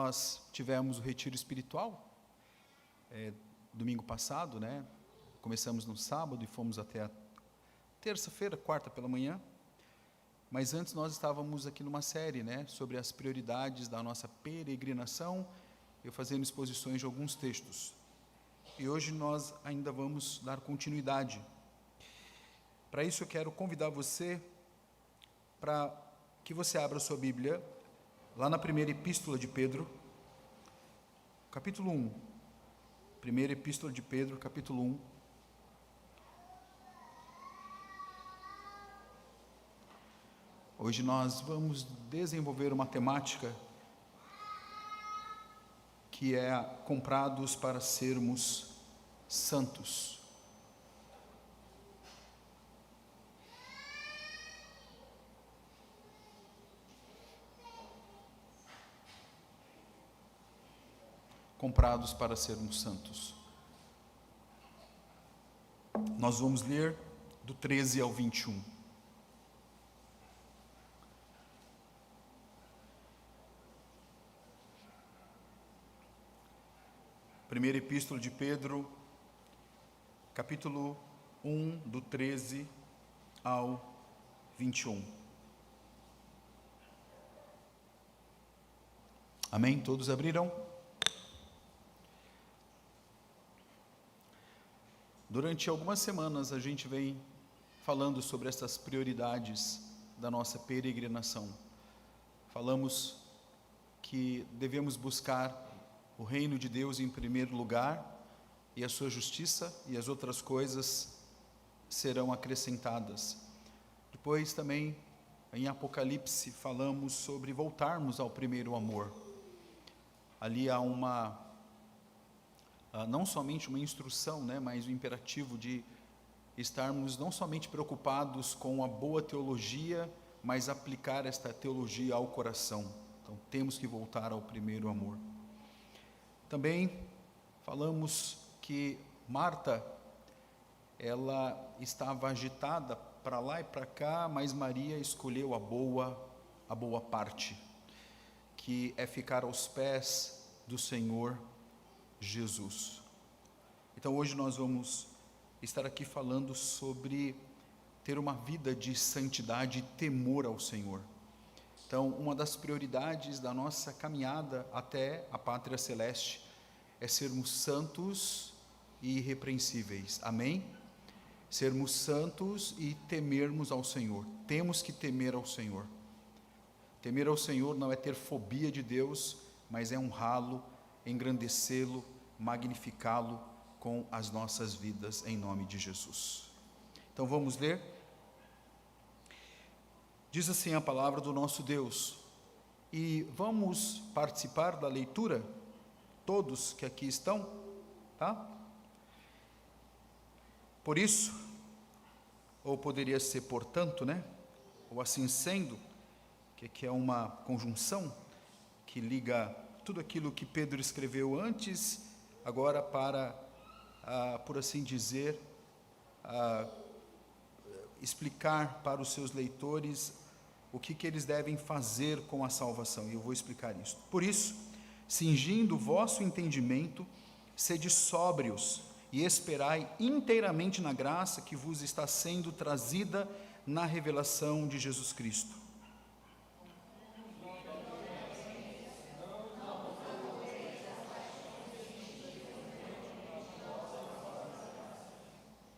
Nós tivemos o retiro espiritual, domingo passado, né? Começamos no sábado e fomos até a terça-feira, quarta pela manhã. Mas antes nós estávamos aqui numa série, né, sobre as prioridades da nossa peregrinação, eu fazendo exposições de alguns textos. E hoje nós ainda vamos dar continuidade. Para isso eu quero convidar você para que você abra a sua Bíblia, lá na primeira epístola de Pedro, capítulo 1. Primeira epístola de Pedro, capítulo 1. Hoje nós vamos desenvolver uma temática que é comprados para sermos santos. Comprados para sermos santos. Nós vamos ler do 13 ao 21. Primeira epístola de Pedro, capítulo 1, do 13 ao 21. Amém? Todos abriram? Durante algumas semanas a gente vem falando sobre essas prioridades da nossa peregrinação. Falamos que devemos buscar o reino de Deus em primeiro lugar e a sua justiça, e as outras coisas serão acrescentadas. Depois também em Apocalipse falamos sobre voltarmos ao primeiro amor. Ali há não somente uma instrução, né, mas o imperativo de estarmos não somente preocupados com a boa teologia, mas aplicar esta teologia ao coração. Então temos que voltar ao primeiro amor. Também falamos que Marta, ela estava agitada para lá e para cá, mas Maria escolheu a boa parte, que é ficar aos pés do Senhor Jesus. Então hoje nós vamos estar aqui falando sobre ter uma vida de santidade e temor ao Senhor. Então, uma das prioridades da nossa caminhada até a pátria celeste é sermos santos e irrepreensíveis. Amém? Sermos santos e temermos ao Senhor. Temos que temer ao Senhor. Temer ao Senhor não é ter fobia de Deus, mas é honrá-lo, engrandecê-lo, magnificá-lo com as nossas vidas, em nome de Jesus. Então vamos ler? Diz assim a palavra do nosso Deus, e vamos participar da leitura, todos que aqui estão, tá? Por isso, ou poderia ser portanto, né? Ou assim sendo, que aqui é uma conjunção que liga tudo aquilo que Pedro escreveu antes, agora para, por assim dizer, explicar para os seus leitores o que eles devem fazer com a salvação, e eu vou explicar isso. Por isso, cingindo o vosso entendimento, sede sóbrios e esperai inteiramente na graça que vos está sendo trazida na revelação de Jesus Cristo.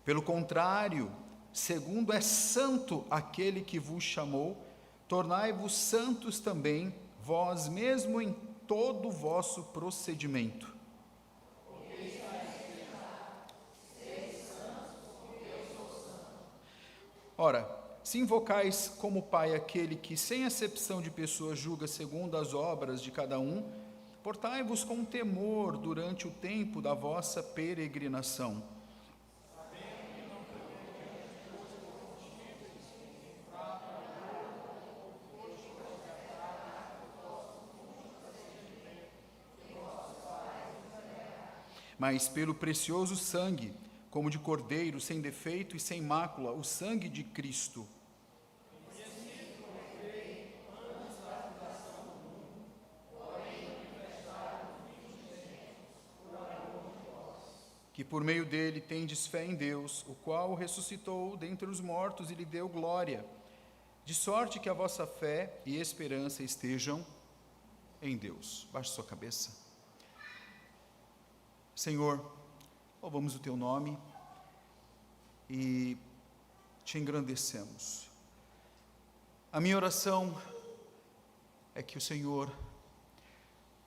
Pelo contrário, segundo é santo aquele que vos chamou, tornai-vos santos também, vós mesmo em todo o vosso procedimento. Ora, se invocais como Pai aquele que sem acepção de pessoas julga segundo as obras de cada um, portai-vos com temor durante o tempo da vossa peregrinação. Mas pelo precioso sangue, como de cordeiro, sem defeito e sem mácula, o sangue de Cristo. que por meio dele tendes fé em Deus, o qual o ressuscitou dentre os mortos e lhe deu glória, de sorte que a vossa fé e esperança estejam em Deus. Baixe sua cabeça. Senhor, louvamos o teu nome e te engrandecemos. A minha oração é que o Senhor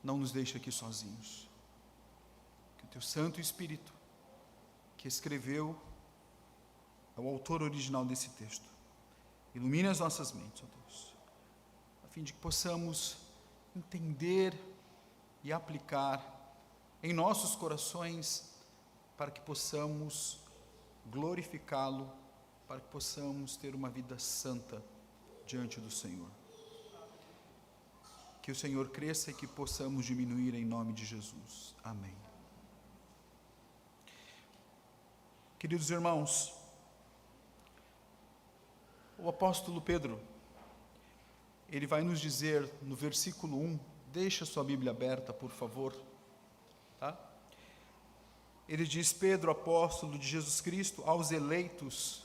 não nos deixe aqui sozinhos, que o teu Santo Espírito, que escreveu, é o autor original desse texto, ilumine as nossas mentes, ó Deus, a fim de que possamos entender e aplicar em nossos corações, para que possamos glorificá-lo, para que possamos ter uma vida santa diante do Senhor. Que o Senhor cresça e que possamos diminuir em nome de Jesus. Amém. Queridos irmãos, o apóstolo Pedro, ele vai nos dizer no versículo 1, deixa sua Bíblia aberta, por favor, tá? Ele diz: Pedro, apóstolo de Jesus Cristo, aos eleitos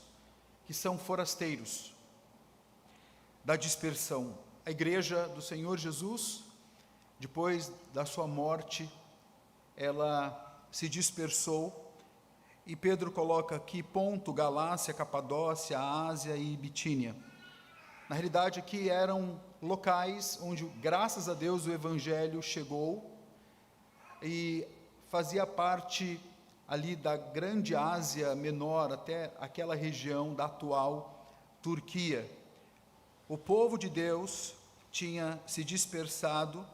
que são forasteiros da dispersão. A igreja do Senhor Jesus, depois da sua morte, ela se dispersou. E Pedro coloca aqui Ponto, Galácia, Capadócia, Ásia e Bitínia. Na realidade, aqui eram locais onde, graças a Deus, o Evangelho chegou e fazia parte ali da grande Ásia Menor, até aquela região da atual Turquia. O povo de Deus tinha se dispersado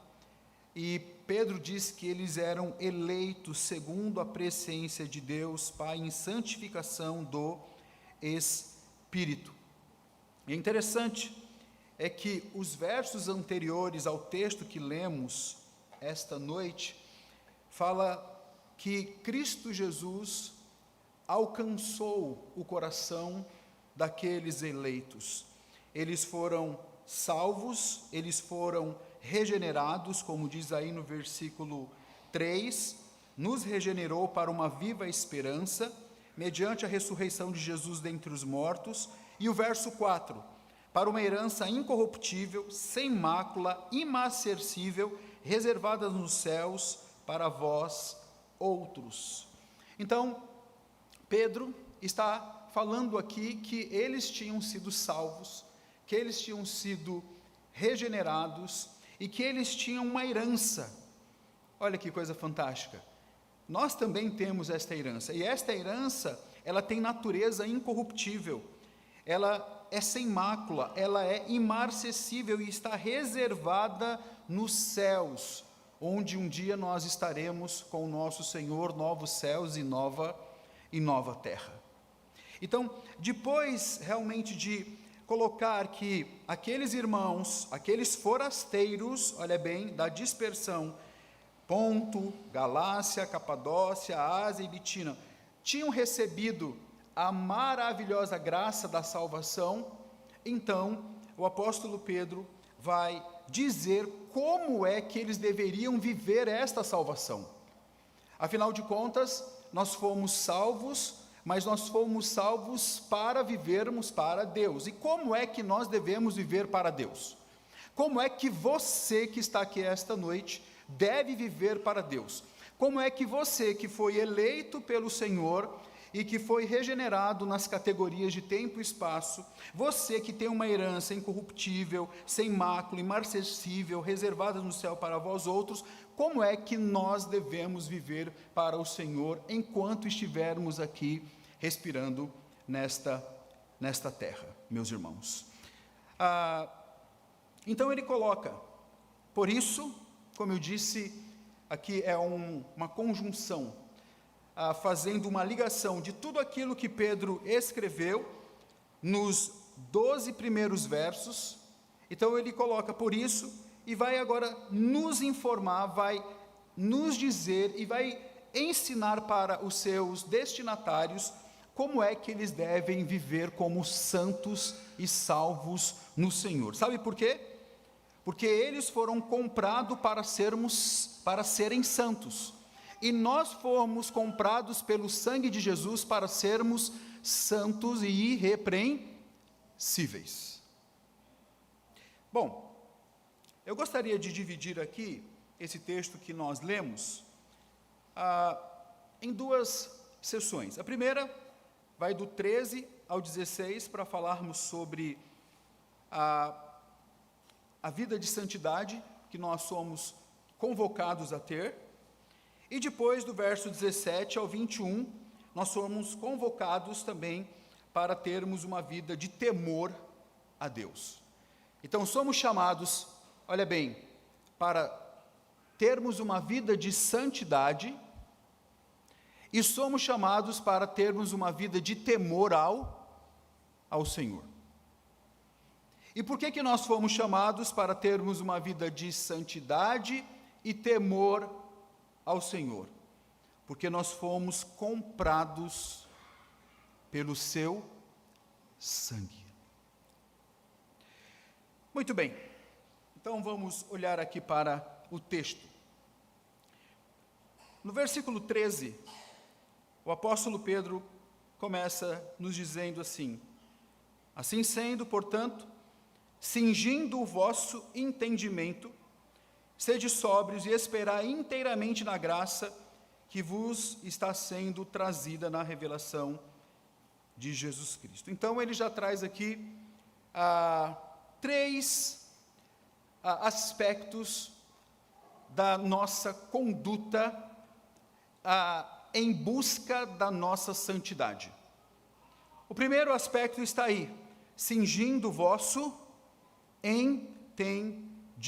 e Pedro diz que eles eram eleitos segundo a presciência de Deus, Pai, em santificação do Espírito. E interessante é que os versos anteriores ao texto que lemos esta noite, fala que Cristo Jesus alcançou o coração daqueles eleitos. Eles foram salvos, eles foram regenerados, como diz aí no versículo 3, nos regenerou para uma viva esperança, mediante a ressurreição de Jesus dentre os mortos, e o verso 4, para uma herança incorruptível, sem mácula, imarcessível, reservada nos céus para vós outros. Então, Pedro está falando aqui que eles tinham sido salvos, que eles tinham sido regenerados e que eles tinham uma herança. Olha que coisa fantástica. Nós também temos esta herança, e esta herança, ela tem natureza incorruptível, ela é sem mácula, ela é imarcessível e está reservada nos céus, onde um dia nós estaremos com o nosso Senhor, novos céus e nova terra. Então, depois realmente de colocar que aqueles irmãos, aqueles forasteiros, olha bem, da dispersão, Ponto, Galácia, Capadócia, Ásia e Bitínia, tinham recebido a maravilhosa graça da salvação, então o apóstolo Pedro vai dizer como é que eles deveriam viver esta salvação. Afinal de contas, nós fomos salvos, mas nós fomos salvos para vivermos para Deus. E como é que nós devemos viver para Deus? Como é que você que está aqui esta noite deve viver para Deus? Como é que você que foi eleito pelo Senhor e que foi regenerado nas categorias de tempo e espaço, você que tem uma herança incorruptível, sem mácula, imarcessível, reservada no céu para vós outros, como é que nós devemos viver para o Senhor enquanto estivermos aqui respirando nesta terra, meus irmãos? Então ele coloca, por isso, como eu disse, aqui é uma conjunção, fazendo uma ligação de tudo aquilo que Pedro escreveu nos 12 primeiros versos. Então ele coloca por isso, e vai agora nos informar, vai nos dizer e vai ensinar para os seus destinatários como é que eles devem viver como santos e salvos no Senhor. Sabe por quê? Porque eles foram comprados para serem santos. e nós fomos comprados pelo sangue de Jesus para sermos santos e irrepreensíveis. Bom, eu gostaria de dividir aqui esse texto que nós lemos em duas sessões. A primeira vai do 13 ao 16 para falarmos sobre a vida de santidade que nós somos convocados a ter, e depois do verso 17 ao 21, nós somos convocados também para termos uma vida de temor a Deus. Então somos chamados, olha bem, para termos uma vida de santidade, e somos chamados para termos uma vida de temor ao Senhor. E por que nós fomos chamados para termos uma vida de santidade e temor ao Senhor? Porque nós fomos comprados pelo seu sangue. Muito bem, então vamos olhar aqui para o texto. No versículo 13, o apóstolo Pedro começa nos dizendo assim: assim sendo, portanto, cingindo o vosso entendimento, sede sóbrios e esperai inteiramente na graça que vos está sendo trazida na revelação de Jesus Cristo. Então ele já traz aqui três aspectos da nossa conduta em busca da nossa santidade. O primeiro aspecto está aí: cingindo o vosso entendimento,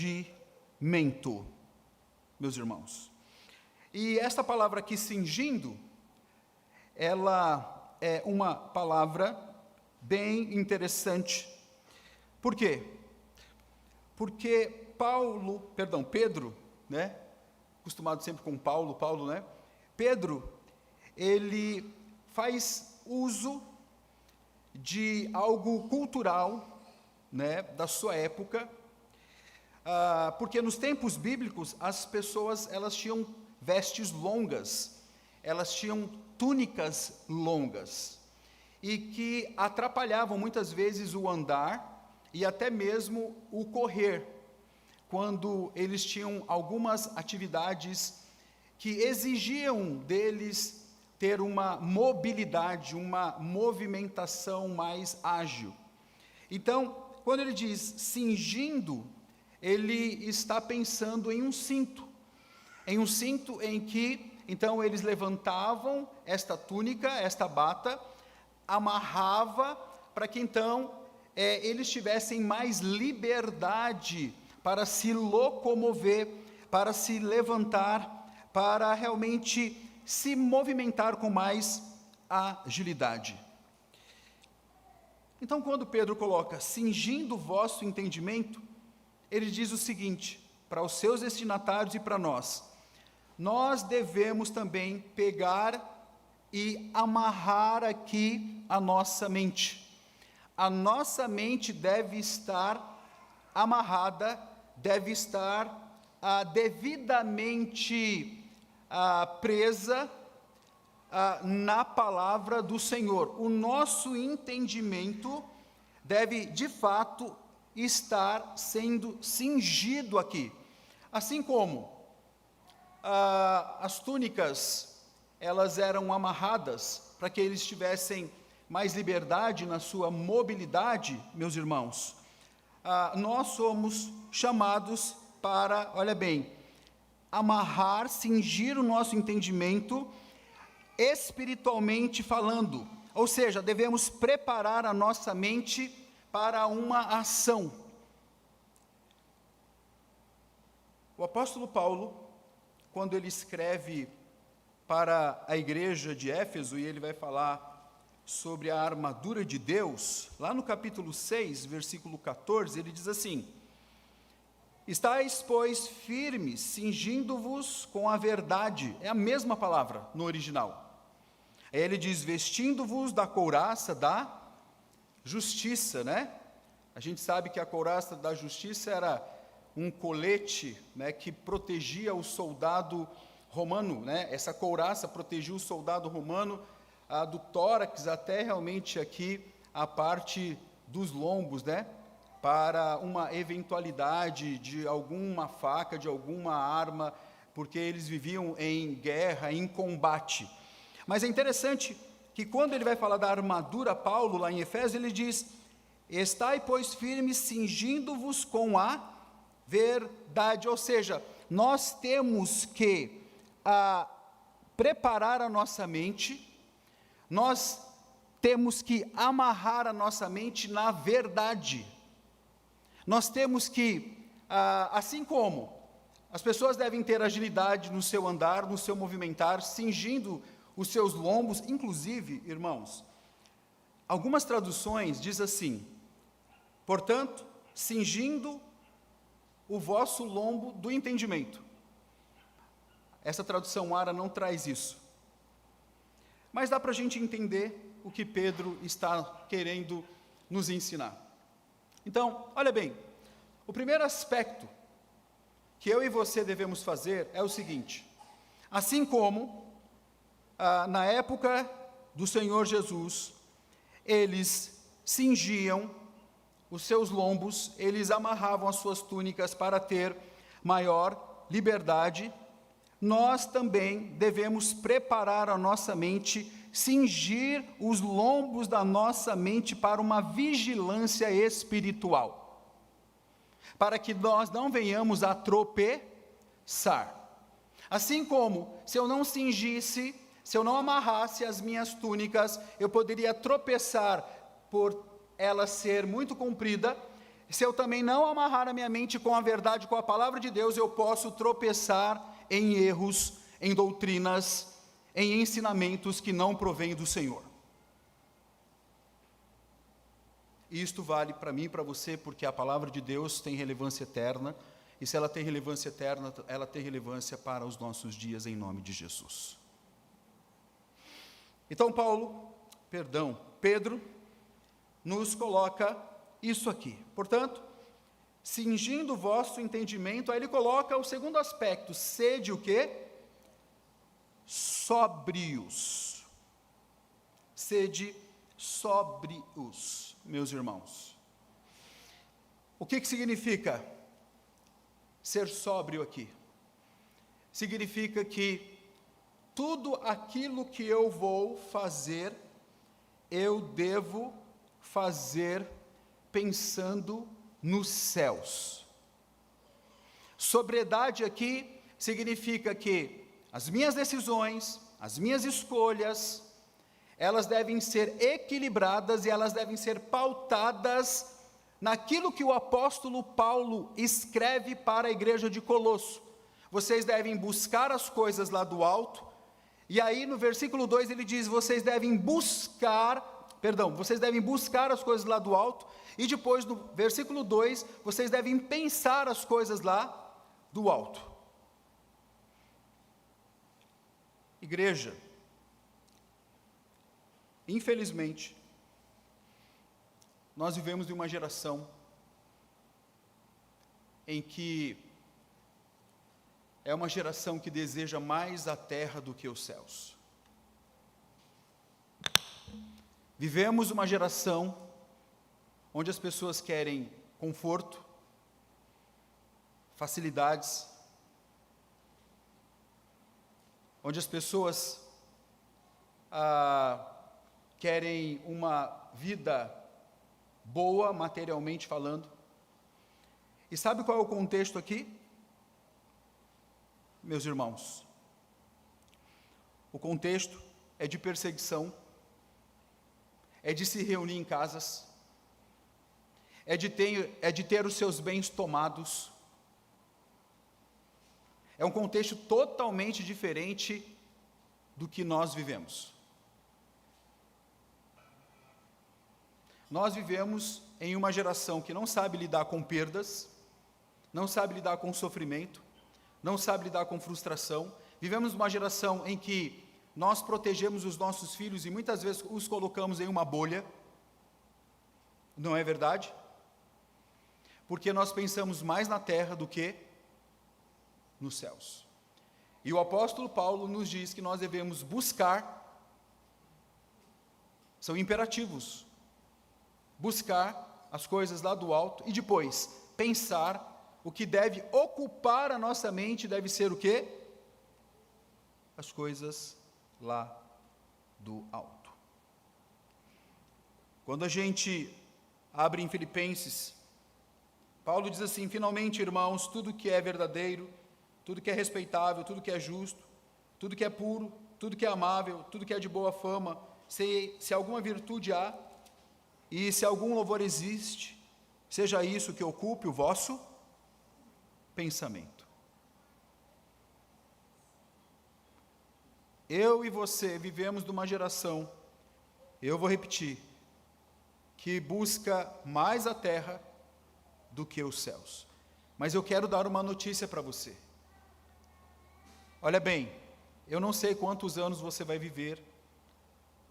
meus irmãos. E esta palavra aqui, cingindo, ela é uma palavra bem interessante. Por quê? Porque Pedro, né? Acostumado sempre com Paulo, né? Pedro, ele faz uso de algo cultural, né, da sua época, porque nos tempos bíblicos as pessoas elas tinham vestes longas, elas tinham túnicas longas, e que atrapalhavam muitas vezes o andar e até mesmo o correr, quando eles tinham algumas atividades que exigiam deles ter uma mobilidade, uma movimentação mais ágil. Então, quando ele diz cingindo, ele está pensando em um cinto em que, então, eles levantavam esta túnica, esta bata, amarrava, para que então eles tivessem mais liberdade para se locomover, para se levantar, para realmente se movimentar com mais agilidade. Então, quando Pedro coloca cingindo o vosso entendimento, ele diz o seguinte, para os seus destinatários e para nós: nós devemos também pegar e amarrar aqui a nossa mente. A nossa mente deve estar amarrada, deve estar devidamente presa na palavra do Senhor. O nosso entendimento deve, de fato, estar sendo cingido aqui. Assim como as túnicas, elas eram amarradas para que eles tivessem mais liberdade na sua mobilidade, meus irmãos, nós somos chamados para, olha bem, amarrar, cingir o nosso entendimento, espiritualmente falando, ou seja, devemos preparar a nossa mente para uma ação. O apóstolo Paulo, quando ele escreve para a igreja de Éfeso, e ele vai falar sobre a armadura de Deus, lá no capítulo 6, versículo 14, ele diz assim: estais, pois, firmes, cingindo-vos com a verdade. É a mesma palavra no original. Aí ele diz: vestindo-vos da couraça da justiça, né? A gente sabe que a couraça da justiça era um colete, né, que protegia o soldado romano, né? Essa couraça protegia o soldado romano do tórax até realmente aqui a parte dos lombos, né? Para uma eventualidade de alguma faca, de alguma arma, porque eles viviam em guerra, em combate. Mas é interessante que quando ele vai falar da armadura, Paulo, lá em Efésios, ele diz: estai, pois, firmes, cingindo-vos com a verdade. Ou seja, nós temos que preparar a nossa mente, nós temos que amarrar a nossa mente na verdade. Nós temos que, assim como as pessoas devem ter agilidade no seu andar, no seu movimentar, cingindo os seus lombos, inclusive, irmãos, algumas traduções diz assim: portanto, cingindo o vosso lombo do entendimento. Essa tradução ARA não traz isso. Mas dá para a gente entender o que Pedro está querendo nos ensinar. Então, olha bem, o primeiro aspecto que eu e você devemos fazer é o seguinte: assim como na época do Senhor Jesus, eles cingiam os seus lombos, eles amarravam as suas túnicas para ter maior liberdade, nós também devemos preparar a nossa mente, cingir os lombos da nossa mente para uma vigilância espiritual, para que nós não venhamos a tropeçar. Assim como, se eu não cingisse, se eu não amarrasse as minhas túnicas, eu poderia tropeçar por ela ser muito comprida. Se eu também não amarrar a minha mente com a verdade, com a palavra de Deus, eu posso tropeçar em erros, em doutrinas, em ensinamentos que não provêm do Senhor. Isto vale para mim e para você, porque a palavra de Deus tem relevância eterna, e se ela tem relevância eterna, ela tem relevância para os nossos dias, em nome de Jesus. Então Pedro nos coloca isso aqui. Portanto, cingindo o vosso entendimento, aí ele coloca o segundo aspecto: sede o quê? Sóbrios. Sede sóbrios, meus irmãos. O que significa ser sóbrio aqui? Significa que tudo aquilo que eu vou fazer, eu devo fazer pensando nos céus. Sobriedade aqui significa que as minhas decisões, as minhas escolhas, elas devem ser equilibradas e elas devem ser pautadas naquilo que o apóstolo Paulo escreve para a igreja de Colosso. Vocês devem buscar as coisas lá do alto, e aí no versículo 2 ele diz: vocês devem buscar as coisas lá do alto, e depois no versículo 2, vocês devem pensar as coisas lá do alto. Igreja, infelizmente, nós vivemos em uma geração em que é uma geração que deseja mais a terra do que os céus. Vivemos uma geração onde as pessoas querem conforto, facilidades, onde as pessoas querem uma vida boa, materialmente falando. E sabe qual é o contexto aqui, meus irmãos? O contexto é de perseguição, é de se reunir em casas, é de ter os seus bens tomados. É um contexto totalmente diferente do que nós vivemos. Nós vivemos em uma geração que não sabe lidar com perdas, não sabe lidar com sofrimento, não sabe lidar com frustração. Vivemos uma geração em que nós protegemos os nossos filhos e muitas vezes os colocamos em uma bolha. Não é verdade? Porque nós pensamos mais na terra do que nos céus. E o apóstolo Paulo nos diz que nós devemos buscar, são imperativos, buscar as coisas lá do alto e depois pensar o que deve ocupar a nossa mente deve ser o quê? As coisas lá do alto. Quando a gente abre em Filipenses, Paulo diz assim: finalmente, irmãos, tudo que é verdadeiro, tudo que é respeitável, tudo que é justo, tudo que é puro, tudo que é amável, tudo que é de boa fama, se alguma virtude há, e se algum louvor existe, seja isso que ocupe o vosso pensamento. Eu e você vivemos numa geração, eu vou repetir, que busca mais a terra do que os céus. Mas eu quero dar uma notícia para você. Olha bem, eu não sei quantos anos você vai viver,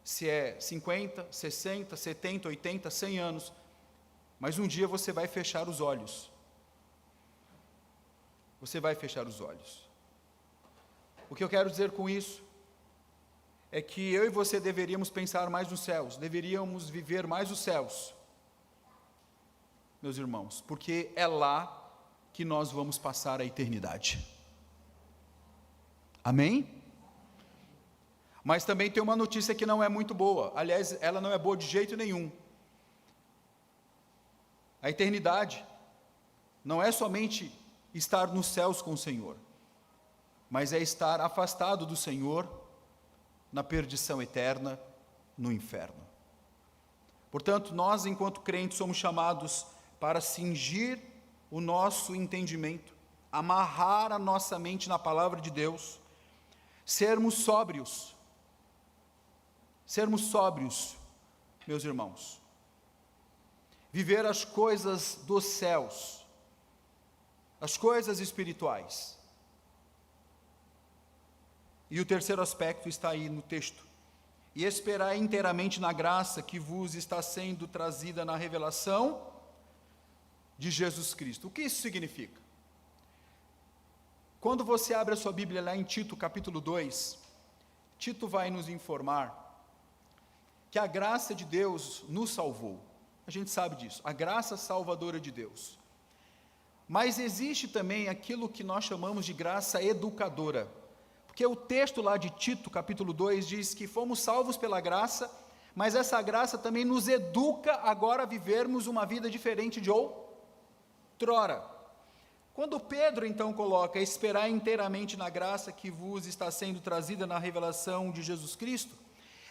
se é 50, 60, 70, 80, 100 anos, mas um dia você vai fechar os olhos. Você vai fechar os olhos. O que eu quero dizer com isso é que eu e você deveríamos pensar mais nos céus, deveríamos viver mais os céus, meus irmãos, porque é lá que nós vamos passar a eternidade. Amém? Mas também tem uma notícia que não é muito boa, aliás, ela não é boa de jeito nenhum. A eternidade não é somente estar nos céus com o Senhor, mas é estar afastado do Senhor na perdição eterna, no inferno. Portanto, nós, enquanto crentes, somos chamados para cingir o nosso entendimento, amarrar a nossa mente na palavra de Deus, sermos sóbrios, meus irmãos, viver as coisas dos céus, as coisas espirituais. E o terceiro aspecto está aí no texto: e esperar inteiramente na graça que vos está sendo trazida na revelação de Jesus Cristo. O que isso significa? Quando você abre a sua Bíblia lá em Tito, capítulo 2, Tito vai nos informar que a graça de Deus nos salvou. A gente sabe disso, a graça salvadora de Deus. Mas existe também aquilo que nós chamamos de graça educadora. Porque o texto lá de Tito, capítulo 2, diz que fomos salvos pela graça, mas essa graça também nos educa agora a vivermos uma vida diferente de outrora. Quando Pedro então coloca esperar inteiramente na graça que vos está sendo trazida na revelação de Jesus Cristo,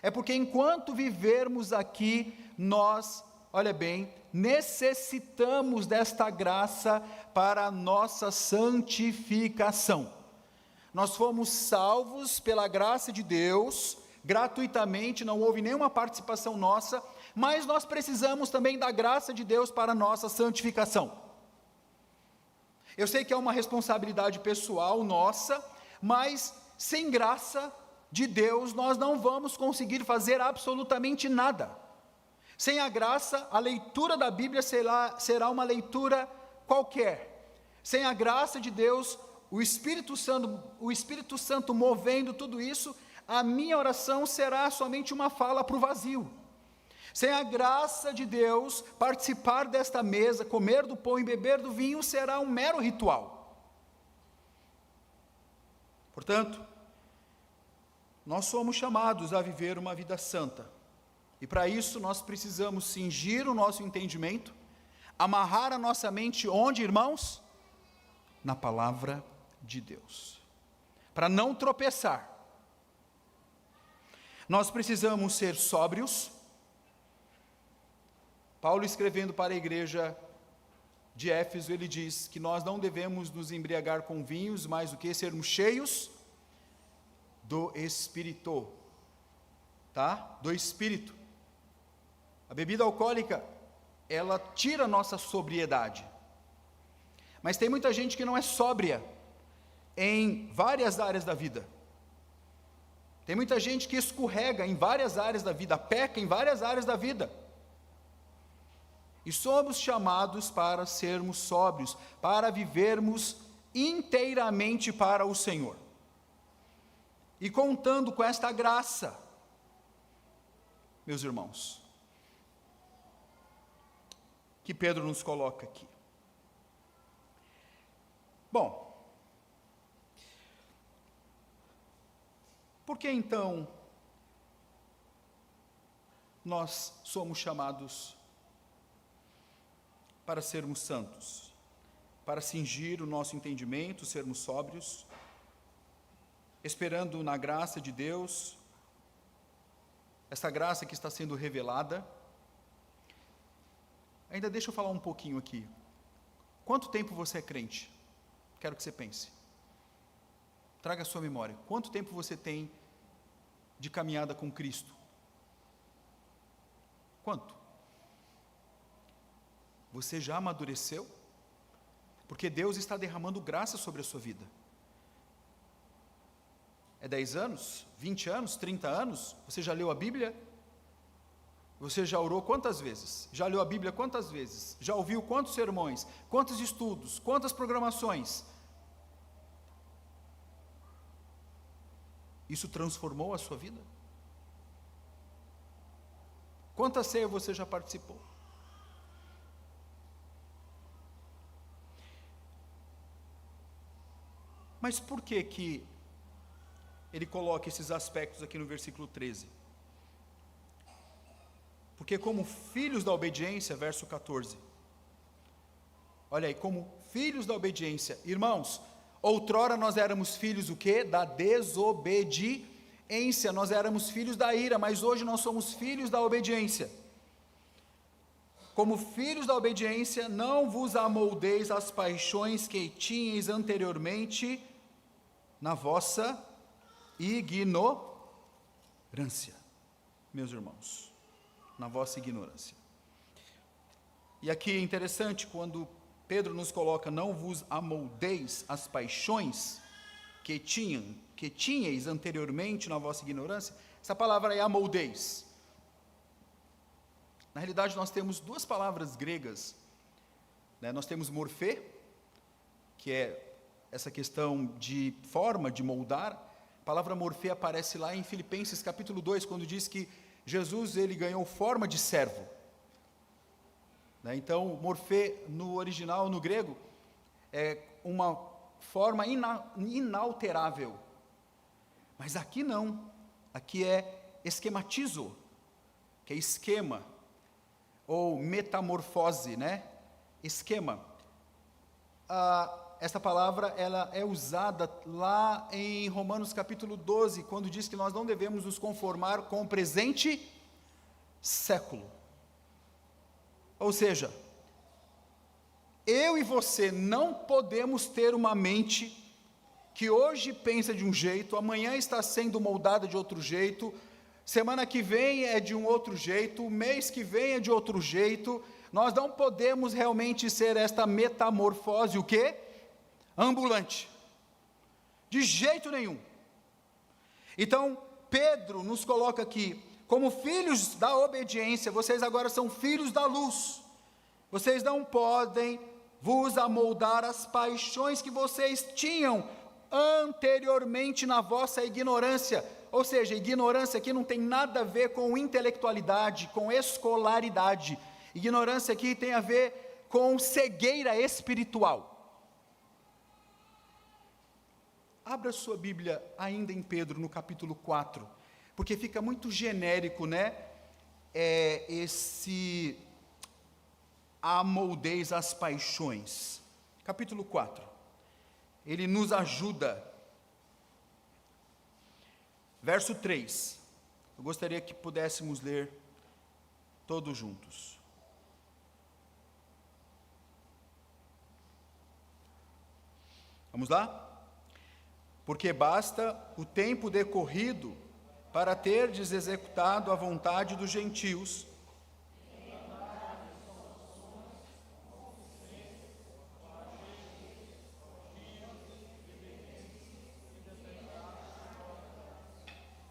é porque enquanto vivermos aqui, nós, olha bem, necessitamos desta graça para a nossa santificação. Nós fomos salvos pela graça de Deus, gratuitamente, não houve nenhuma participação nossa, mas nós precisamos também da graça de Deus para a nossa santificação. Eu sei que é uma responsabilidade pessoal nossa, mas sem graça de Deus nós não vamos conseguir fazer absolutamente nada. Sem a graça, a leitura da Bíblia será uma leitura qualquer. Sem a graça de Deus, o Espírito Santo movendo tudo isso, a minha oração será somente uma fala para o vazio. Sem a graça de Deus, participar desta mesa, comer do pão e beber do vinho, será um mero ritual. Portanto, nós somos chamados a viver uma vida santa. E para isso nós precisamos cingir o nosso entendimento, amarrar a nossa mente onde, irmãos? Na palavra de Deus, para não tropeçar. Nós precisamos ser sóbrios. Paulo, escrevendo para a igreja de Éfeso, ele diz que nós não devemos nos embriagar com vinhos, mas o que? Sermos cheios do Espírito, tá? Do Espírito. A bebida alcoólica, ela tira a nossa sobriedade, mas tem muita gente que não é sóbria em várias áreas da vida. Tem muita gente que escorrega em várias áreas da vida, peca em várias áreas da vida. E somos chamados para sermos sóbrios, para vivermos inteiramente para o Senhor. e contando com esta graça, meus irmãos, que Pedro nos coloca aqui. Bom, por que então nós somos chamados para sermos santos, para cingir o nosso entendimento, sermos sóbrios, esperando na graça de Deus, essa graça que está sendo revelada? Ainda deixa eu falar um pouquinho aqui. Quanto tempo você é crente? Quero que você pense. Traga a sua memória. Quanto tempo você tem de caminhada com Cristo? Quanto? Você já amadureceu? Porque Deus está derramando graça sobre a sua vida. É 10 anos? 20 anos? 30 anos? Você já leu a Bíblia? Você já orou quantas vezes? Já leu a Bíblia quantas vezes? Já ouviu quantos sermões? Quantos estudos? Quantas programações? Isso transformou a sua vida? Quantas ceias você já participou? Mas por que ele coloca esses aspectos aqui no versículo 13? Porque como filhos da obediência, verso 14. Olha aí, como filhos da obediência. Irmãos, outrora nós éramos filhos o quê? Da desobediência. Nós éramos filhos da ira, mas hoje nós somos filhos da obediência. Como filhos da obediência, não vos amoldeis às paixões que tinhais anteriormente na vossa ignorância, meus irmãos, na vossa ignorância. E aqui é interessante, quando Pedro nos coloca, não vos amoldeis às paixões que tinhais anteriormente na vossa ignorância, essa palavra é amoldeis. Na realidade, nós temos duas palavras gregas, né? Nós temos morfê, que é essa questão de forma, de moldar. A palavra morfê aparece lá em Filipenses capítulo 2, quando diz que Jesus, ele ganhou forma de servo. Né? Então, morfê no original, no grego, é uma forma inalterável. Mas aqui não, aqui é esquematizo, que é esquema, ou metamorfose, né? Esquema. Essa palavra, ela é usada lá em Romanos capítulo 12, quando diz que nós não devemos nos conformar com o presente século. Ou seja, eu e você não podemos ter uma mente que hoje pensa de um jeito, amanhã está sendo moldada de outro jeito, semana que vem é de um outro jeito, mês que vem é de outro jeito. Nós não podemos realmente ser esta metamorfose, o quê? Ambulante. De jeito nenhum. Então, Pedro nos coloca aqui, como filhos da obediência, vocês agora são filhos da luz. Vocês não podem vos amoldar às paixões que vocês tinham anteriormente na vossa ignorância. Ou seja, ignorância aqui não tem nada a ver com intelectualidade, com escolaridade. Ignorância aqui tem a ver com cegueira espiritual. Abra sua Bíblia ainda em Pedro, no capítulo 4, porque fica muito genérico, né? Esse amoldeis às paixões. Capítulo 4. Ele nos ajuda. Verso 3. Eu gostaria que pudéssemos ler todos juntos. Vamos lá? Porque basta o tempo decorrido para terdes executado a vontade dos gentios,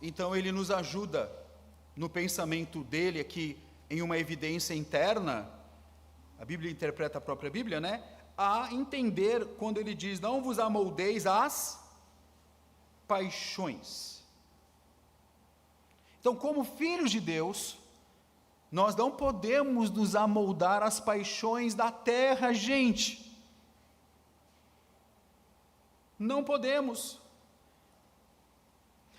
então ele nos ajuda no pensamento dele aqui, em uma evidência interna. A Bíblia interpreta a própria Bíblia, né? A entender quando ele diz, não vos amoldeis às paixões. Então, como filhos de Deus, nós não podemos nos amoldar às paixões da terra, gente. Não podemos.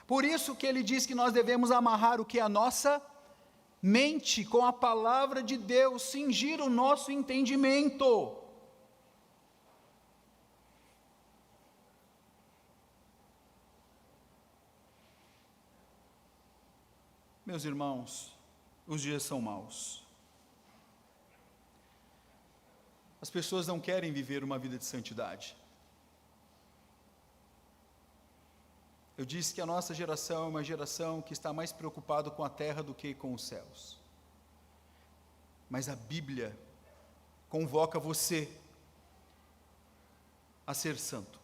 Por isso que ele diz que nós devemos amarrar o que? A nossa mente com a palavra de Deus, cingir o nosso entendimento. Meus irmãos, os dias são maus. As pessoas não querem viver uma vida de santidade. Eu disse que a nossa geração é uma geração que está mais preocupada com a terra do que com os céus. Mas a Bíblia convoca você a ser santo.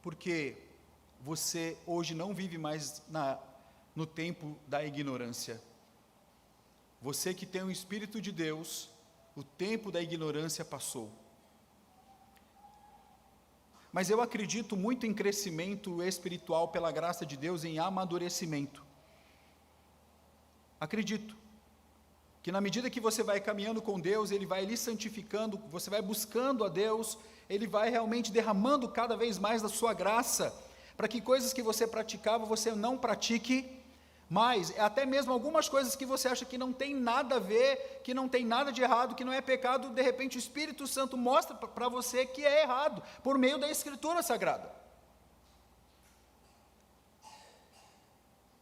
Porque você hoje não vive mais no tempo da ignorância. Você que tem o Espírito de Deus, o tempo da ignorância passou. Mas eu acredito muito em crescimento espiritual pela graça de Deus, em amadurecimento. Acredito que na medida que você vai caminhando com Deus, Ele vai lhe santificando, você vai buscando a Deus, Ele vai realmente derramando cada vez mais da sua graça, para que coisas que você praticava, você não pratique mais, até mesmo algumas coisas que você acha que não tem nada a ver, que não tem nada de errado, que não é pecado, de repente o Espírito Santo mostra para você que é errado, por meio da Escritura Sagrada.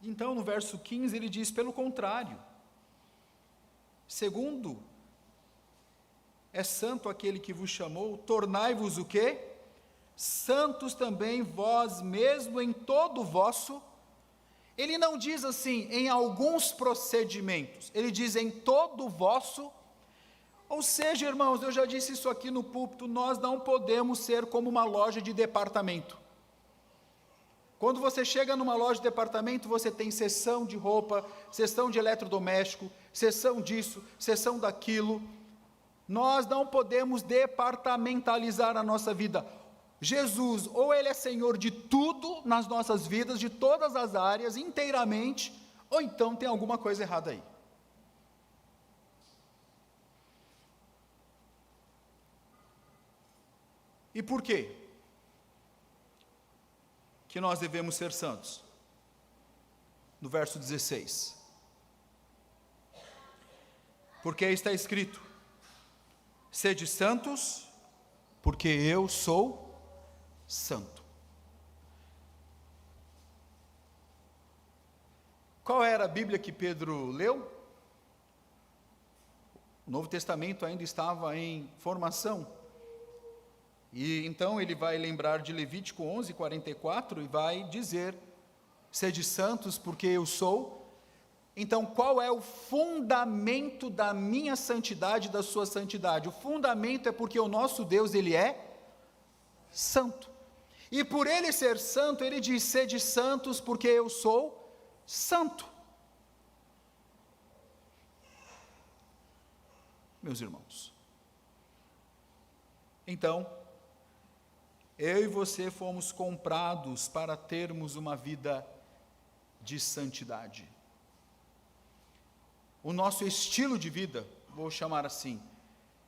Então no verso 15 ele diz, pelo contrário, segundo é santo aquele que vos chamou, tornai-vos o quê? Santos também vós mesmo em todo o vosso. Ele não diz assim, em alguns procedimentos, ele diz em todo o vosso. Ou seja, irmãos, eu já disse isso aqui no púlpito, nós não podemos ser como uma loja de departamento. Quando você chega numa loja de departamento, você tem seção de roupa, seção de eletrodoméstico, seção disso, seção daquilo. Nós não podemos departamentalizar a nossa vida. Jesus, ou Ele é Senhor de tudo nas nossas vidas, de todas as áreas, inteiramente, ou então tem alguma coisa errada aí. E por quê que nós devemos ser santos? No verso 16. Porque está escrito, sede santos, porque eu sou santo. Qual era a Bíblia que Pedro leu? O Novo Testamento ainda estava em formação. E então ele vai lembrar de Levítico 11:44 e vai dizer, sede santos porque eu sou. Então qual é o fundamento da minha santidade, da sua santidade? O fundamento é porque o nosso Deus, Ele é santo. E por Ele ser santo, Ele diz, sede santos porque eu sou santo. Meus irmãos, então, eu e você fomos comprados para termos uma vida de santidade. O nosso estilo de vida, vou chamar assim,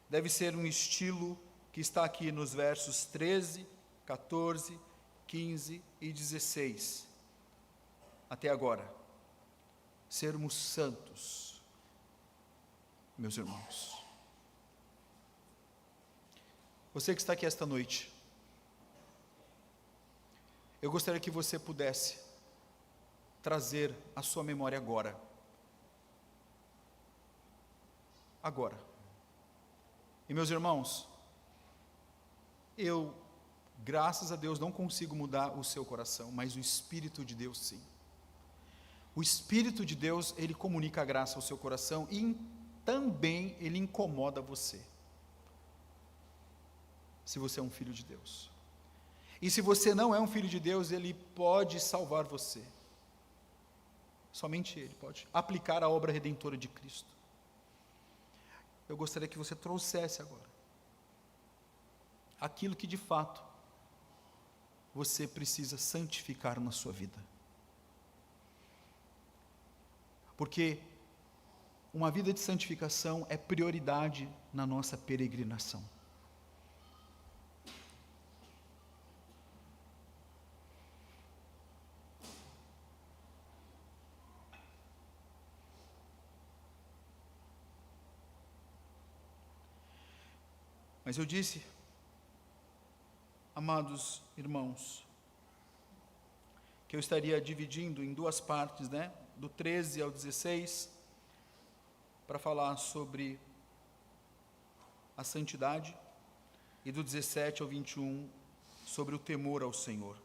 deve ser um estilo que está aqui nos versos 13, 14, 15 e 16, até agora, sermos santos, meus irmãos. Você que está aqui esta noite, eu gostaria que você pudesse trazer a sua memória agora. E meus irmãos, eu, graças a Deus, não consigo mudar o seu coração, mas o Espírito de Deus sim. O Espírito de Deus, Ele comunica a graça ao seu coração e também Ele incomoda você. Se você é um filho de Deus. E se você não é um filho de Deus, Ele pode salvar você. Somente Ele pode aplicar a obra redentora de Cristo. Eu gostaria que você trouxesse agora aquilo que de fato você precisa santificar na sua vida. porque uma vida de santificação é prioridade na nossa peregrinação. Mas eu disse, amados irmãos, que eu estaria dividindo em duas partes, do 13 ao 16, para falar sobre a santidade, e do 17 ao 21, sobre o temor ao Senhor,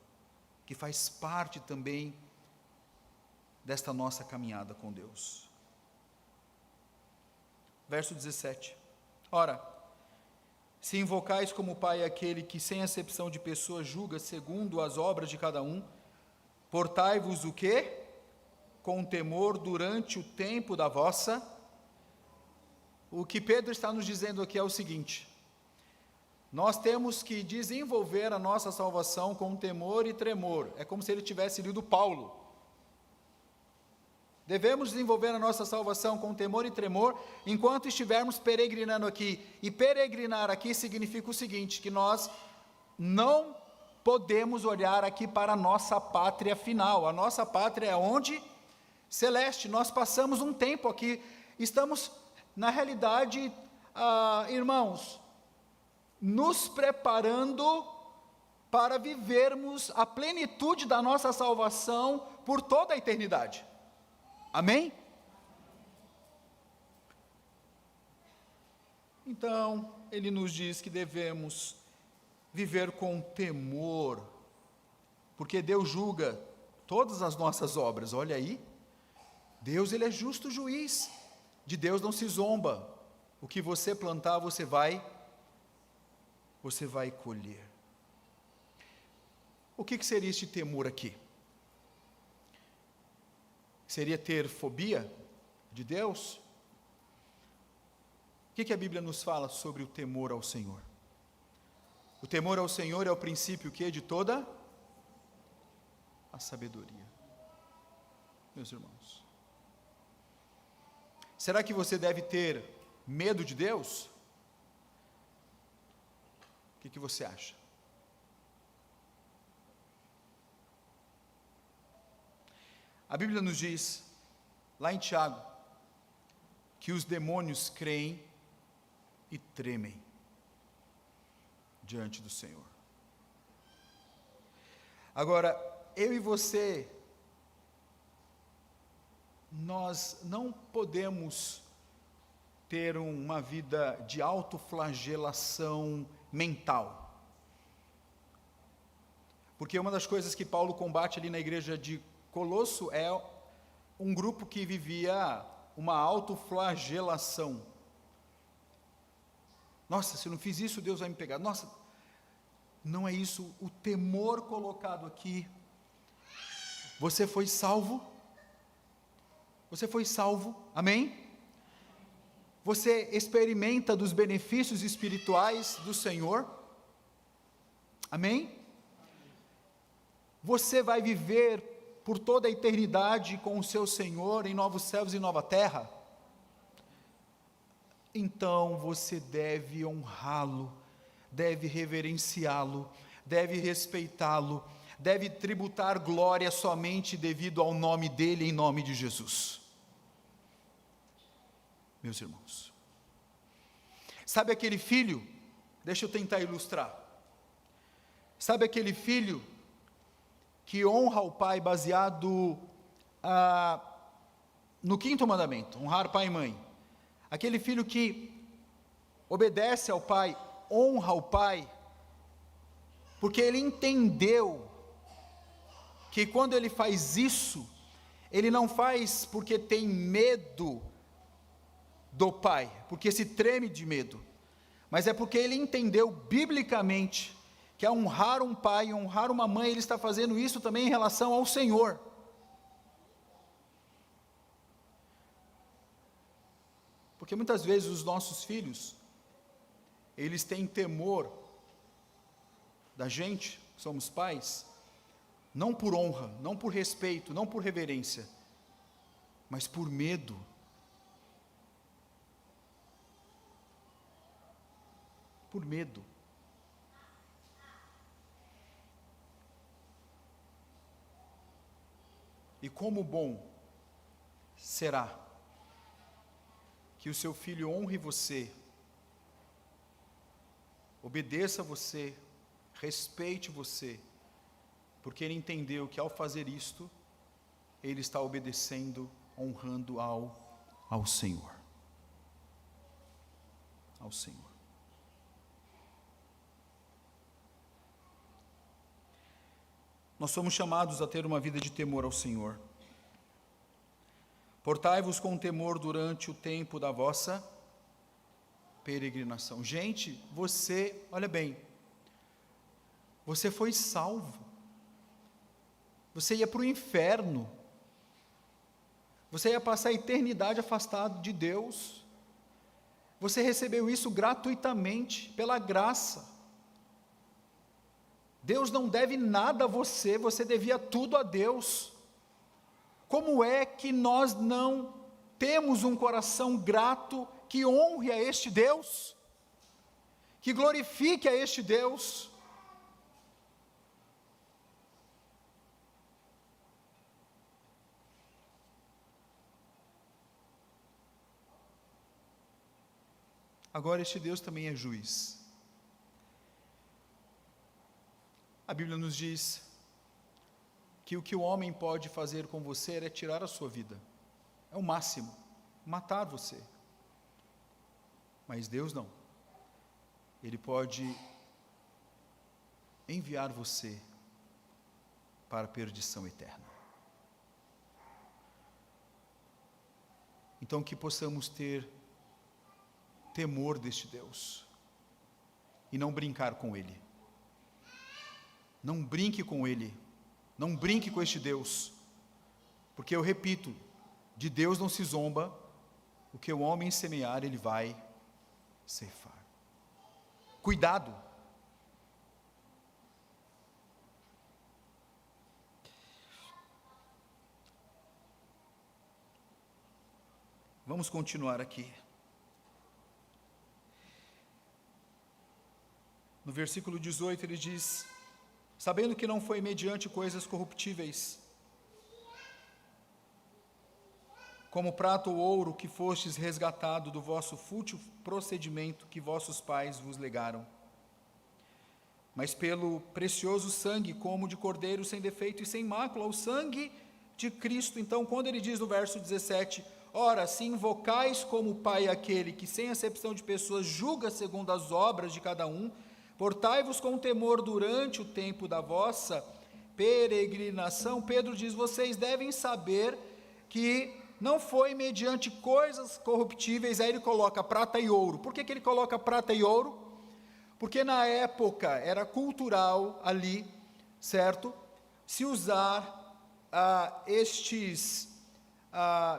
que faz parte também desta nossa caminhada com Deus. Verso 17. Ora, se invocais como Pai aquele que sem acepção de pessoas julga segundo as obras de cada um, portai-vos o quê? Com temor durante o tempo da vossa. O que Pedro está nos dizendo aqui é o seguinte: nós temos que desenvolver a nossa salvação com temor e tremor. É como se ele tivesse lido Paulo. Devemos desenvolver a nossa salvação com temor e tremor, enquanto estivermos peregrinando aqui. E peregrinar aqui significa o seguinte, que nós não podemos olhar aqui para a nossa pátria final. A nossa pátria é onde? Celeste. Nós passamos um tempo aqui, estamos, na realidade, irmãos, nos preparando para vivermos a plenitude da nossa salvação por toda a eternidade. Amém? Então, ele nos diz que devemos viver com temor, porque Deus julga todas as nossas obras. Olha aí, Deus, ele é justo juiz, de Deus não se zomba. O que você plantar, você vai colher. O que seria este temor aqui? Seria ter fobia de Deus? O que a Bíblia nos fala sobre o temor ao Senhor? O temor ao Senhor é o princípio de toda a sabedoria. Meus irmãos, será que você deve ter medo de Deus? O que você acha? A Bíblia nos diz, lá em Tiago, que os demônios creem e tremem diante do Senhor. Agora, eu e você, nós não podemos ter uma vida de autoflagelação mental. Porque uma das coisas que Paulo combate ali na igreja de Colosso é um grupo que vivia uma autoflagelação. Nossa, se eu não fiz isso, Deus vai me pegar. Nossa, não é isso. O temor colocado aqui. Você foi salvo. Você foi salvo. Amém? Você experimenta dos benefícios espirituais do Senhor. Amém? Você vai viver por toda a eternidade com o seu Senhor em novos céus e nova terra. Então você deve honrá-lo, deve reverenciá-lo, deve respeitá-lo, deve tributar glória somente devido ao nome dele, em nome de Jesus. Meus irmãos, sabe aquele filho? Deixa eu tentar ilustrar. Sabe aquele filho que honra o pai baseado no 5º mandamento, honrar pai e mãe? Aquele filho que obedece ao pai, honra o pai, porque ele entendeu que quando ele faz isso, ele não faz porque tem medo do pai, porque se treme de medo, mas é porque ele entendeu biblicamente que ao honrar um pai, honrar uma mãe, ele está fazendo isso também em relação ao Senhor. Porque muitas vezes os nossos filhos, eles têm temor da gente, somos pais, não por honra, não por respeito, não por reverência, mas por medo. Por medo. E como bom será que o seu filho honre você, obedeça você, respeite você, porque ele entendeu que ao fazer isto, ele está obedecendo, honrando ao Senhor. Ao Senhor. Nós somos chamados a ter uma vida de temor ao Senhor. Portai-vos com temor durante o tempo da vossa peregrinação. Gente, você, olha bem, você foi salvo. Você ia para o inferno. Você ia passar a eternidade afastado de Deus. Você recebeu isso gratuitamente, pela graça. Deus não deve nada a você, você devia tudo a Deus. Como é que nós não temos um coração grato que honre a este Deus? Que glorifique a este Deus? Agora, este Deus também é juiz. A Bíblia nos diz que o que o homem pode fazer com você é tirar a sua vida. É o máximo, matar você. Mas Deus não. Ele pode enviar você para a perdição eterna. Então que possamos ter temor deste Deus e não brincar com Ele. Não brinque com Ele, não brinque com este Deus, porque eu repito, de Deus não se zomba, o que o homem semear, ele vai ceifar. Cuidado! Vamos continuar aqui. No versículo 18 ele diz: sabendo que não foi mediante coisas corruptíveis, como prata ou ouro, que fostes resgatado do vosso fútil procedimento que vossos pais vos legaram, mas pelo precioso sangue, como de cordeiro sem defeito e sem mácula, o sangue de Cristo. Então, quando ele diz no verso 17, ora, se invocais como Pai aquele que sem acepção de pessoas julga segundo as obras de cada um, portai-vos com temor durante o tempo da vossa peregrinação. Pedro diz, vocês devem saber que não foi mediante coisas corruptíveis. Aí ele coloca prata e ouro. Por que ele coloca prata e ouro? Porque na época era cultural ali, certo? Se usar estes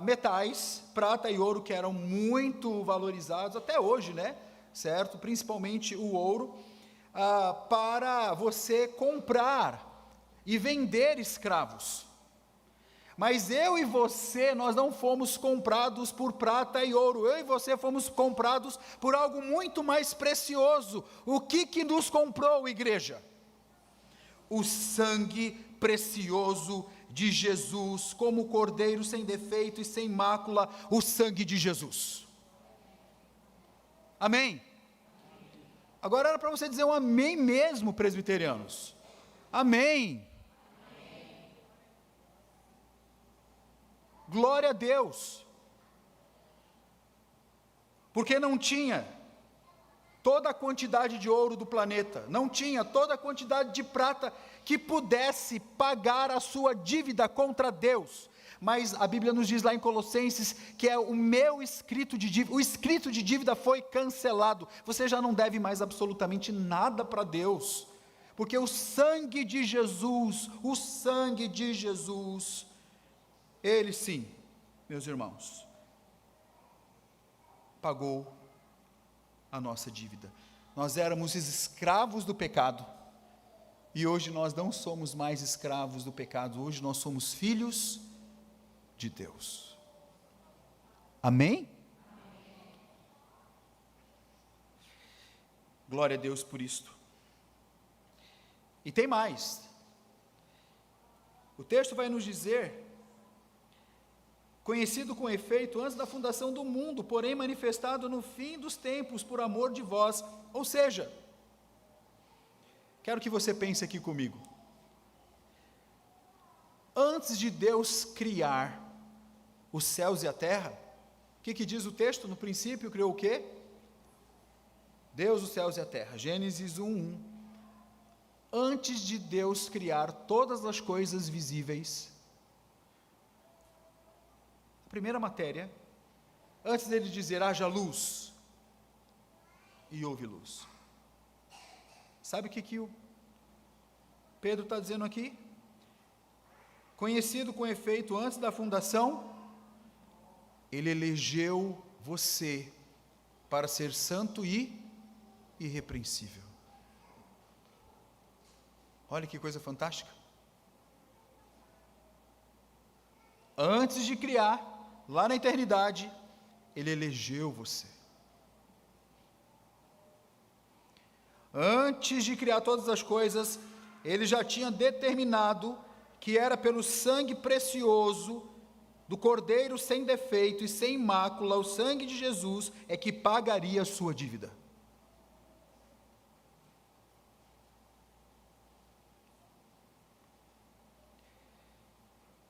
metais, prata e ouro, que eram muito valorizados, até hoje, né? Certo? Principalmente o ouro, para você comprar e vender escravos. Mas eu e você, nós não fomos comprados por prata e ouro. Eu e você fomos comprados por algo muito mais precioso. O que nos comprou, igreja? O sangue precioso de Jesus, como cordeiro sem defeito e sem mácula, o sangue de Jesus. Amém? Agora era para você dizer um amém mesmo, presbiterianos. Amém. Glória a Deus. Porque não tinha toda a quantidade de ouro do planeta, não tinha toda a quantidade de prata que pudesse pagar a sua dívida contra Deus. Mas a Bíblia nos diz lá em Colossenses que é o meu escrito de dívida, o escrito de dívida foi cancelado. Você já não deve mais absolutamente nada para Deus, porque o sangue de Jesus, Ele sim, meus irmãos, pagou a nossa dívida. Nós éramos escravos do pecado, e hoje nós não somos mais escravos do pecado, hoje nós somos filhos de Deus. Amém? Glória a Deus por isto. E tem mais. O texto vai nos dizer: conhecido com efeito antes da fundação do mundo, porém manifestado no fim dos tempos por amor de vós. Ou seja, quero que você pense aqui comigo. Antes de Deus criar os céus e a terra, o que diz o texto? No princípio criou o quê? Deus os céus e a terra. Gênesis 1:1. Antes de Deus criar todas as coisas visíveis, a primeira matéria, antes dele dizer haja luz, e houve luz. Sabe o que o Pedro está dizendo aqui? Conhecido com efeito antes da fundação, ele elegeu você para ser santo e irrepreensível. Olha que coisa fantástica. Antes de criar, lá na eternidade, ele elegeu você. Antes de criar todas as coisas, ele já tinha determinado que era pelo sangue precioso do Cordeiro sem defeito e sem mácula, o sangue de Jesus, é que pagaria a sua dívida.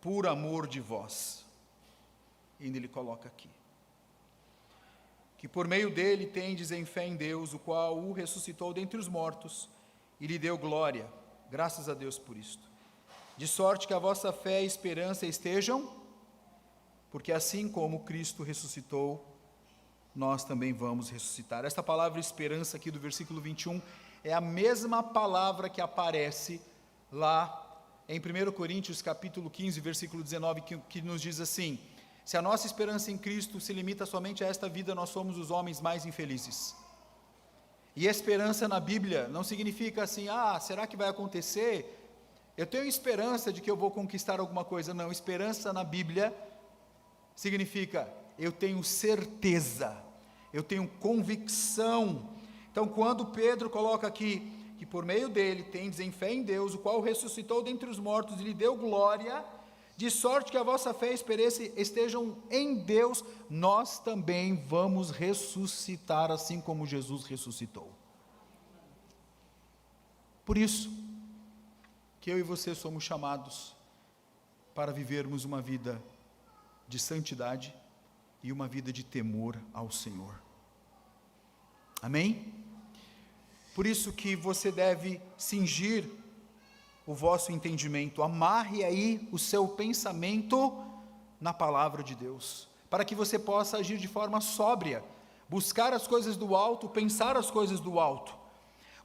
Por amor de vós, e ele coloca aqui, que por meio dele tendes em fé em Deus, o qual o ressuscitou dentre os mortos, e lhe deu glória, graças a Deus por isto, de sorte que a vossa fé e esperança estejam, porque assim como Cristo ressuscitou, nós também vamos ressuscitar. Esta palavra esperança aqui do versículo 21, é a mesma palavra que aparece lá em 1 Coríntios capítulo 15, versículo 19, que nos diz assim: se a nossa esperança em Cristo se limita somente a esta vida, nós somos os homens mais infelizes. E esperança na Bíblia não significa assim, será que vai acontecer? Eu tenho esperança de que eu vou conquistar alguma coisa. Não, esperança na Bíblia significa, eu tenho certeza, eu tenho convicção. Então quando Pedro coloca aqui, que por meio dele tendes em fé em Deus, o qual ressuscitou dentre os mortos e lhe deu glória, de sorte que a vossa fé e esperança estejam em Deus, nós também vamos ressuscitar, assim como Jesus ressuscitou. Por isso, que eu e você somos chamados para vivermos uma vida de santidade e uma vida de temor ao Senhor. Amém? Por isso que você deve cingir o vosso entendimento, amarre aí o seu pensamento na palavra de Deus, para que você possa agir de forma sóbria, buscar as coisas do alto, pensar as coisas do alto,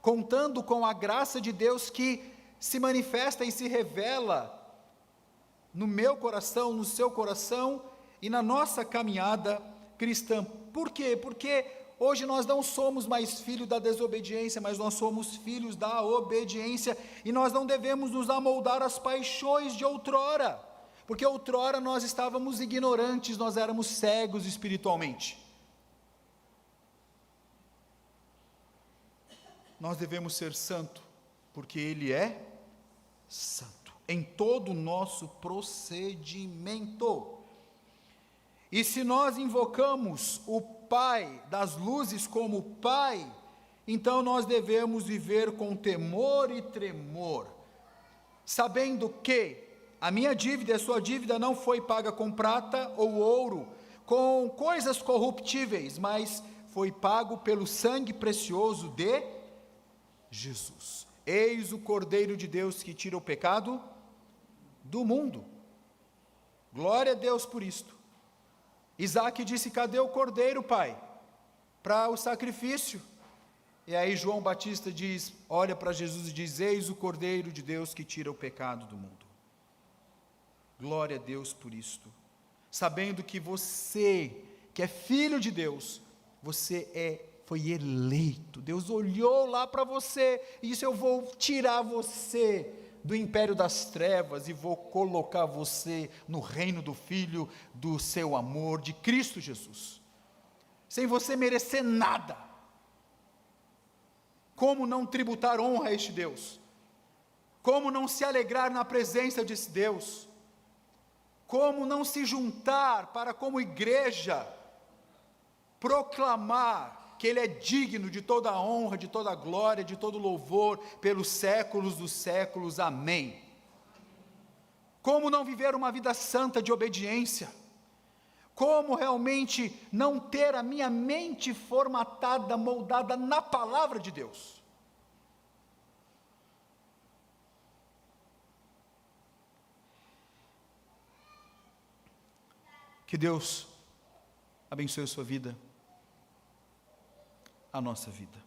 contando com a graça de Deus que se manifesta e se revela no meu coração, no seu coração e na nossa caminhada cristã. Por quê? Porque hoje nós não somos mais filhos da desobediência, mas nós somos filhos da obediência, e nós não devemos nos amoldar às paixões de outrora, porque outrora nós estávamos ignorantes, nós éramos cegos espiritualmente. Nós devemos ser santos, porque Ele é santo, em todo o nosso procedimento. E se nós invocamos o Pai das luzes como Pai, então nós devemos viver com temor e tremor, sabendo que a minha dívida e a sua dívida não foi paga com prata ou ouro, com coisas corruptíveis, mas foi pago pelo sangue precioso de Jesus. Eis o Cordeiro de Deus que tira o pecado do mundo. Glória a Deus por isto. Isaac disse: cadê o cordeiro, pai, para o sacrifício? E aí João Batista diz, olha para Jesus e diz: eis o Cordeiro de Deus que tira o pecado do mundo. Glória a Deus por isto, sabendo que você, que é filho de Deus, você foi eleito. Deus olhou lá para você e disse: eu vou tirar você do império das trevas e vou colocar você no reino do Filho do seu amor, de Cristo Jesus, sem você merecer nada. Como não tributar honra a este Deus? Como não se alegrar na presença desse Deus? Como não se juntar para, como igreja, proclamar que Ele é digno de toda a honra, de toda a glória, de todo louvor, pelos séculos dos séculos, amém. Como não viver uma vida santa de obediência? Como realmente não ter a minha mente formatada, moldada na palavra de Deus? Que Deus abençoe a sua vida, a nossa vida,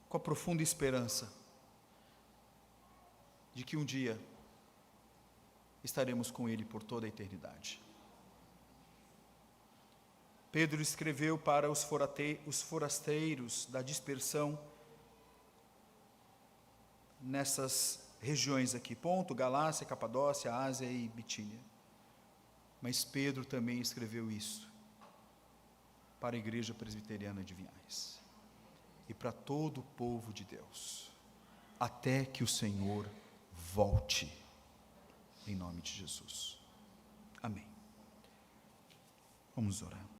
com a profunda esperança de que um dia estaremos com Ele por toda a eternidade. Pedro escreveu para os forasteiros da dispersão nessas regiões aqui, Ponto, Galácia, Capadócia, Ásia e Bitínia. Mas Pedro também escreveu isso para a igreja presbiteriana de Vinhais e para todo o povo de Deus, até que o Senhor volte, em nome de Jesus. Amém. Vamos orar.